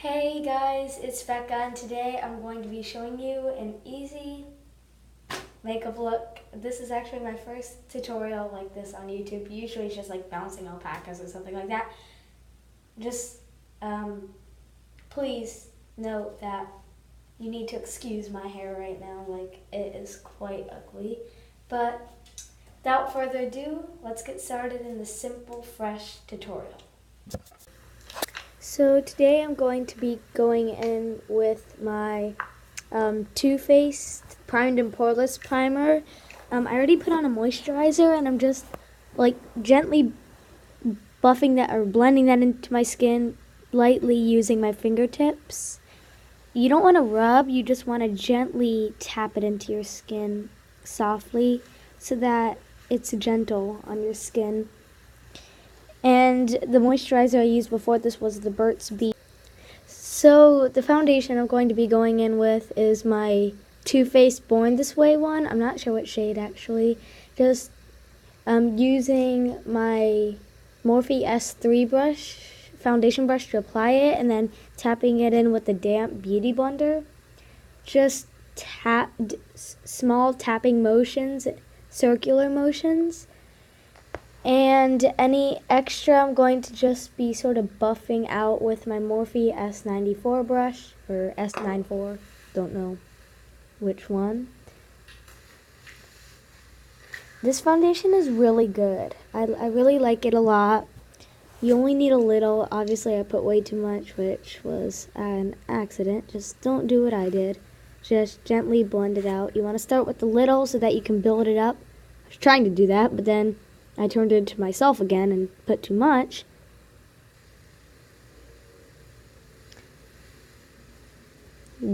Hey guys, it's Becca and today I'm going to be showing you an easy makeup look. This is actually my first tutorial like this on YouTube. Usually it's just like bouncing alpacas or something like that. Just please note that you need to excuse my hair right now, like it is quite ugly. But without further ado, let's get started in the simple, fresh tutorial. So today I'm going to be going in with my Too Faced Primed and Poreless primer. I already put on a moisturizer and I'm just like gently buffing that or blending that into my skin, lightly using my fingertips. You don't want to rub, you just want to gently tap it into your skin softly so that it's gentle on your skin. And the moisturizer I used before this was the Burt's Bees. So the foundation I'm going to be going in with is my Too Faced Born This Way one. I'm not sure what shade actually. Just using my Morphe S3 foundation brush to apply it, and then tapping it in with the damp beauty blender. Just small tapping motions, circular motions. And any extra I'm going to just be sort of buffing out with my Morphe S94 brush, or S94, don't know which one. This foundation is really good. I really like it a lot. You only need a little. Obviously I put way too much, which was an accident. Just don't do what I did. Just gently blend it out. You want to start with the little so that you can build it up. I was trying to do that, but then I turned it to myself again and put too much.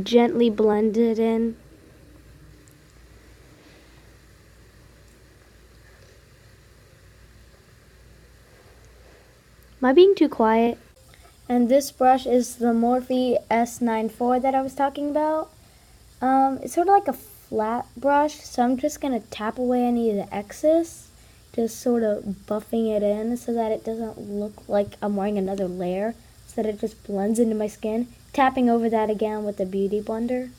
Gently blend it in. Am I being too quiet? And this brush is the Morphe S94 that I was talking about. It's sort of like a flat brush, so I'm just going to tap away any of the excess. Just sort of buffing it in so that it doesn't look like I'm wearing another layer, so that it just blends into my skin. Tapping over that again with the beauty blender.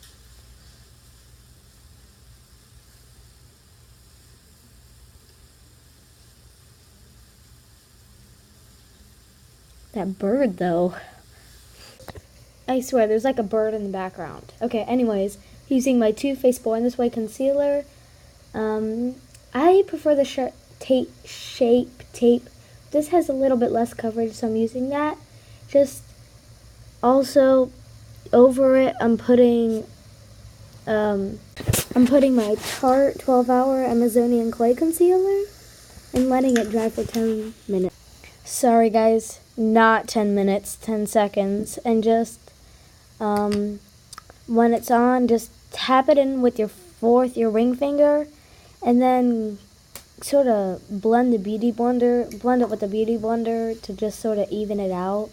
That bird though. I swear, there's like a bird in the background. Okay, anyways, using my Too Faced Born This Way concealer. I prefer the shape tape. This has a little bit less coverage, so I'm using that. Just also over it, I'm putting my Tarte 12-hour Amazonian clay concealer and letting it dry for 10 minutes. Sorry guys, not 10 minutes, 10 seconds. And just when it's on, just tap it in with your ring finger, and then sort of blend it with the beauty blender to just sort of even it out.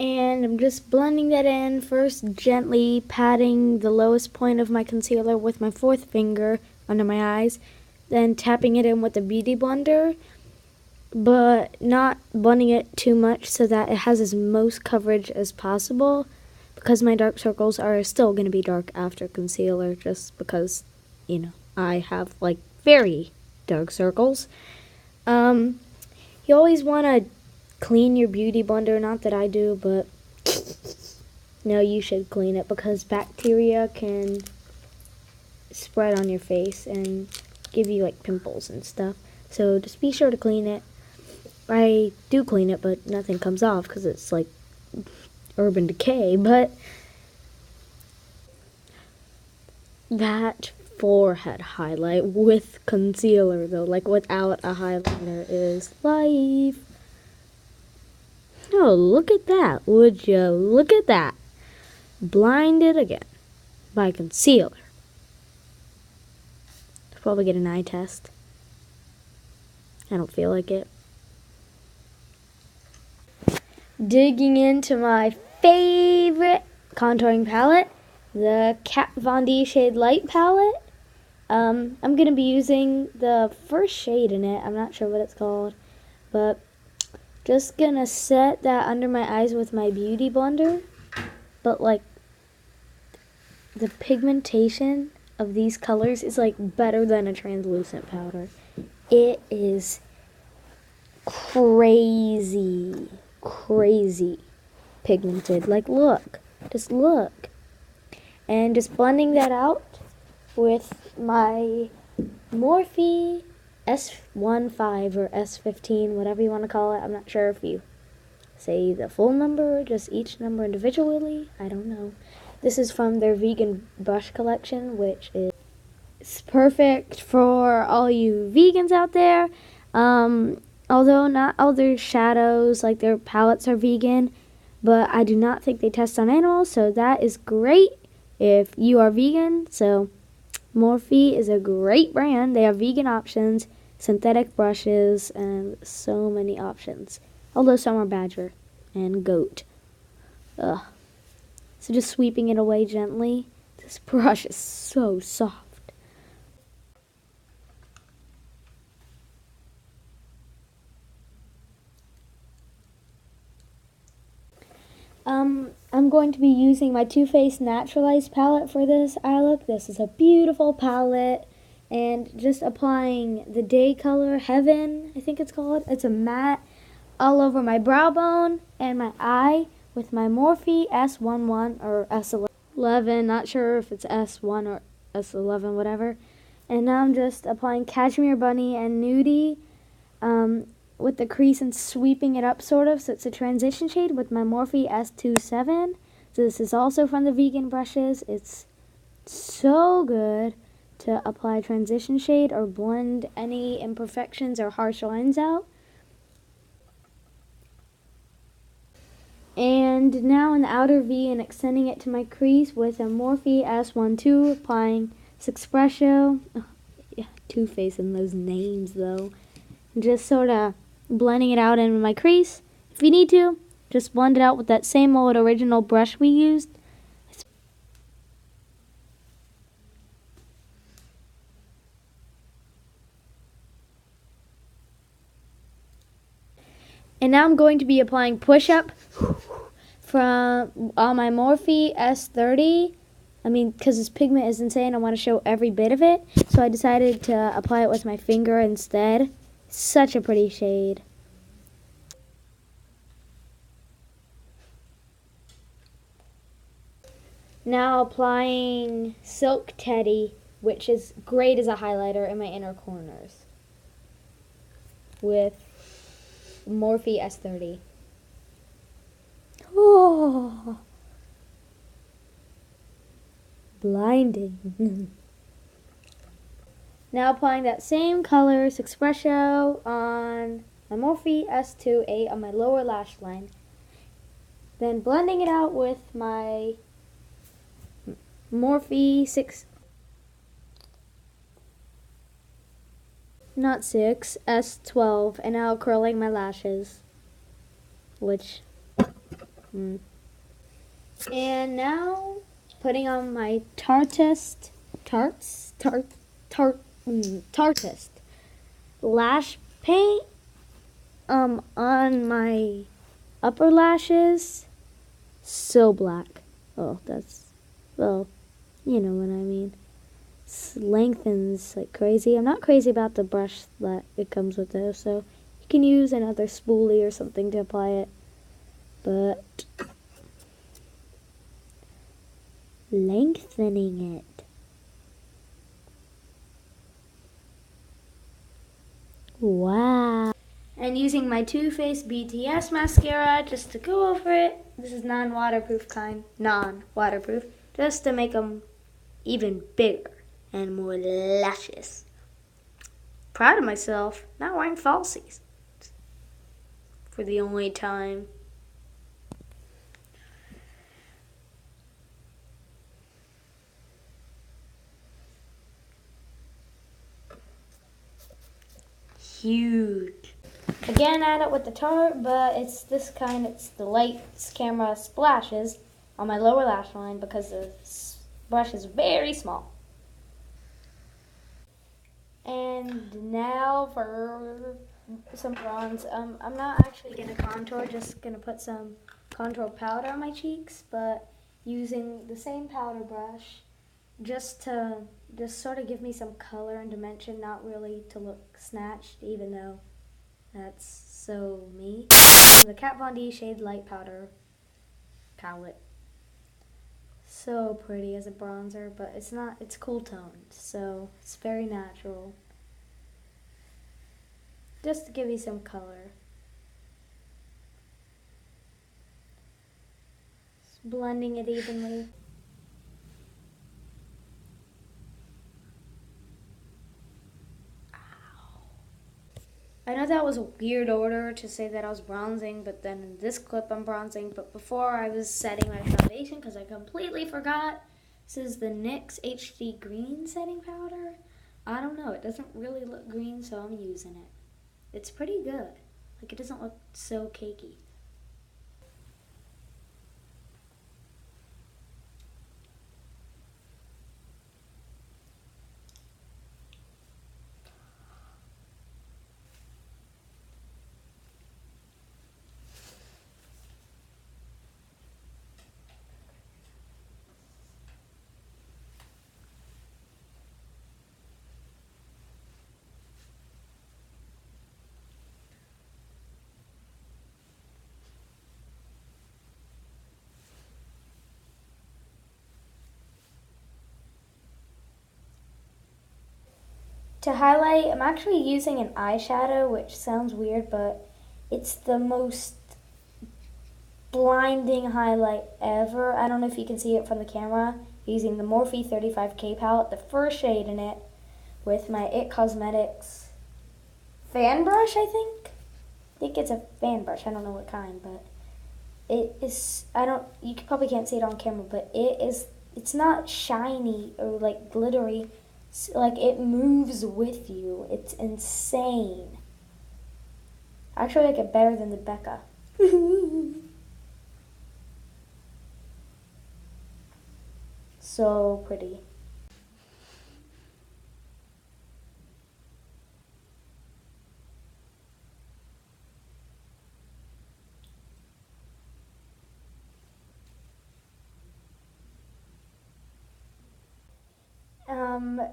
And I'm just blending that in, first gently patting the lowest point of my concealer with my fourth finger under my eyes, then tapping it in with the beauty blender, but not blending it too much so that it has as most coverage as possible, because my dark circles are still going to be dark after concealer, just because, you know, I have like very dark circles. You always want to clean your beauty blender, not that I do, but no, you should clean it because bacteria can spread on your face and give you like pimples and stuff. So just be sure to clean it. I do clean it, but nothing comes off because it's like Urban Decay. But that forehead highlight with concealer though, like without a highlighter, is life. Oh, look at that, would you? Look at that. Blinded again by concealer. I'll probably get an eye test. I don't feel like it. Digging into my favorite contouring palette, the Kat Von D Shade Light palette. I'm going to be using the first shade in it. I'm not sure what it's called, but Just gonna set that under my eyes with my beauty blender. But like, the pigmentation of these colors is like better than a translucent powder. It is crazy pigmented. Like, look, just look. And just blending that out with my Morphe S15 or S15, whatever you want to call it. I'm not sure if you say the full number or just each number individually. I don't know. This is from their vegan brush collection, which is perfect for all you vegans out there. Although not all their shadows, like their palettes, are vegan, but I do not think they test on animals, so that is great if you are vegan. So Morphe is a great brand. They have vegan options, synthetic brushes, and so many options. Although some are badger and goat. Ugh. So just sweeping it away gently. This brush is so soft. I'm going to be using my Too Faced Naturalized palette for this eye look. This is a beautiful palette. And just applying the Day Color Heaven, I think it's called. It's a matte all over my brow bone and my eye with my Morphe S11 or S11. Not sure if it's S1 or S11, whatever. And now I'm just applying Cashmere Bunny and Nudie with the crease and sweeping it up sort of, so it's a transition shade with my Morphe S27. So this is also from the vegan brushes. It's so good to apply transition shade or blend any imperfections or harsh lines out. And now in the outer V and extending it to my crease with a Morphe S12, applying Espresso. Oh, yeah, Too Faced in those names though. Just sort of blending it out in my crease. If you need to, just blend it out with that same old original brush we used. And now I'm going to be applying push-up from on my Morphe S30. I mean, because this pigment is insane, I want to show every bit of it. So I decided to apply it with my finger instead. Such a pretty shade. Now applying Silk Teddy, which is great as a highlighter in my inner corners, with Morphe S30. Oh, blinding. Now applying that same color, Espresso, on my Morphe S28 on my lower lash line. Then blending it out with my Morphe S12, and now curling my lashes, and now putting on my Tartist lash paint on my upper lashes. So black. Oh, well, you know what I mean. It lengthens like crazy. I'm not crazy about the brush that it comes with though, so you can use another spoolie or something to apply it. But lengthening it. Wow. And using my Too Faced BTS mascara just to go over it. This is non-waterproof, just to make them even bigger and more luscious. Proud of myself, not wearing falsies for the only time. Huge. Again, add it with the Tarte, but it's this kind. It's the Lights Camera Splashes on my lower lash line because the brush is very small. And now for some bronze. I'm not actually gonna contour, just gonna put some contour powder on my cheeks, but using the same powder brush just to sort of give me some color and dimension, not really to look snatched, even though that's so me. The Kat Von D Shade Light Powder palette. So pretty as a bronzer, but it's cool toned, so it's very natural. Just to give you some color. Just blending it evenly. I know that was a weird order to say that I was bronzing, but then in this clip I'm bronzing. But before I was setting my foundation because I completely forgot. This is the NYX HD Green setting powder. I don't know, it doesn't really look green, so I'm using it. It's pretty good. Like, it doesn't look so cakey. To highlight, I'm actually using an eyeshadow, which sounds weird, but it's the most blinding highlight ever. I don't know if you can see it from the camera. Using the Morphe 35K palette, the first shade in it, with my IT Cosmetics fan brush, I think. I think it's a fan brush. I don't know what kind, but it is, you probably can't see it on camera, but it's not shiny or like glittery. Like, it moves with you. It's insane. I actually like it better than the Becca. So pretty.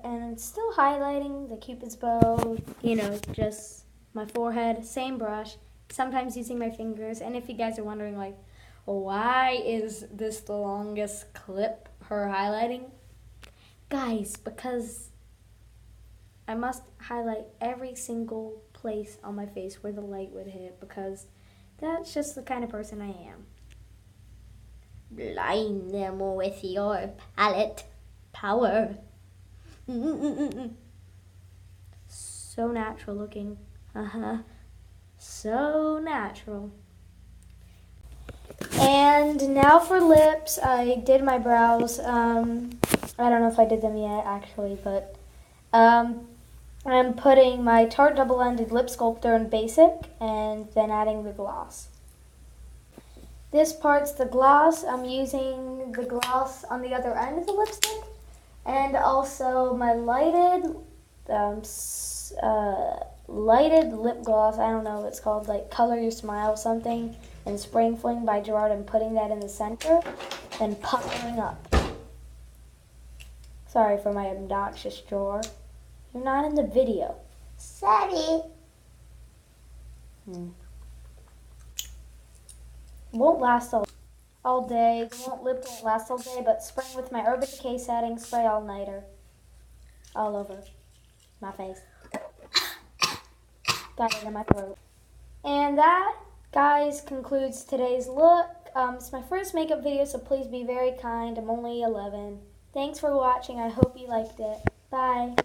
And still highlighting the Cupid's bow, just my forehead, same brush, sometimes using my fingers. And if you guys are wondering, like, why is this the longest clip, her highlighting? Guys, because I must highlight every single place on my face where the light would hit, because that's just the kind of person I am. Blind them with your palette power. So natural looking. So natural. And now for lips. I did my brows. I don't know if I did them yet, actually, but I'm putting my Tarte double-ended lip sculptor in basic and then adding the gloss. This part's the gloss. I'm using the gloss on the other end of the lipstick. And also my lighted lip gloss, I don't know what it's called, like Color Your Smile something, and Spring Fling by Gerard, and putting that in the center and puckering up. Sorry for my obnoxious drawer. You're not in the video. Sorry. Won't last all day. Lip won't last all day, but spraying with my Urban Decay setting spray all-nighter. All over my face. Got it in my throat. And that, guys, concludes today's look. It's my first makeup video, so please be very kind. I'm only 11. Thanks for watching. I hope you liked it. Bye.